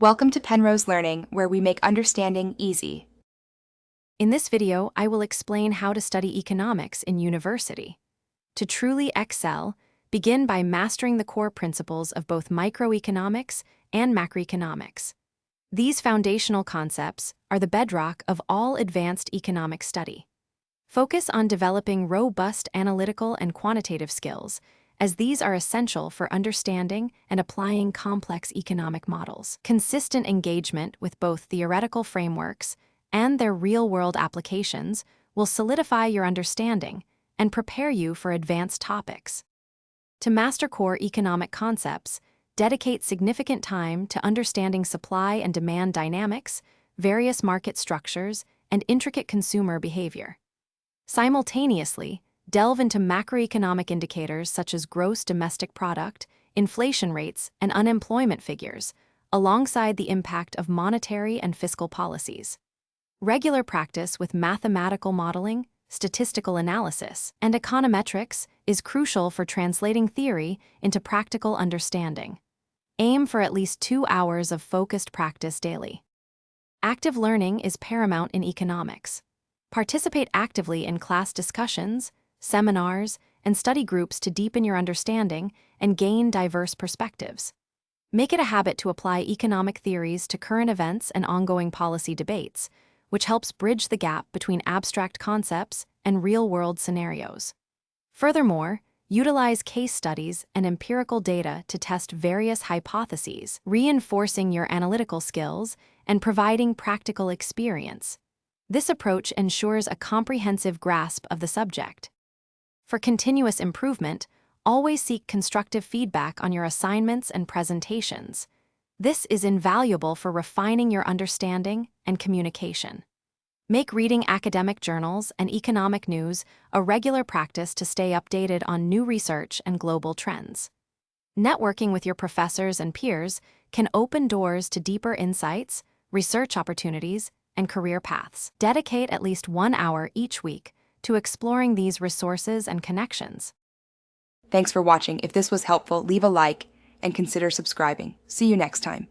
Welcome to Penrose Learning, where we make understanding easy. In this video, I will explain how to study economics in university. To truly excel, begin by mastering the core principles of both microeconomics and macroeconomics. These foundational concepts are the bedrock of all advanced economic study. Focus on developing robust analytical and quantitative skills, as these are essential for understanding and applying complex economic models. Consistent engagement with both theoretical frameworks and their real-world applications will solidify your understanding and prepare you for advanced topics. To master core economic concepts, dedicate significant time to understanding supply and demand dynamics, various market structures, and intricate consumer behavior. Simultaneously, delve into macroeconomic indicators such as gross domestic product, inflation rates, and unemployment figures, alongside the impact of monetary and fiscal policies. Regular practice with mathematical modeling, statistical analysis, and econometrics is crucial for translating theory into practical understanding. Aim for at least 2 hours of focused practice daily. Active learning is paramount in economics. Participate actively in class discussions, seminars, and study groups to deepen your understanding and gain diverse perspectives. Make it a habit to apply economic theories to current events and ongoing policy debates, which helps bridge the gap between abstract concepts and real-world scenarios. Furthermore, utilize case studies and empirical data to test various hypotheses, reinforcing your analytical skills and providing practical experience. This approach ensures a comprehensive grasp of the subject. For continuous improvement, always seek constructive feedback on your assignments and presentations. This is invaluable for refining your understanding and communication. Make reading academic journals and economic news a regular practice to stay updated on new research and global trends. Networking with your professors and peers can open doors to deeper insights, research opportunities, and career paths. Dedicate at least 1 hour each week to exploring these resources and connections. Thanks for watching. If this was helpful, leave a like and consider subscribing. See you next time.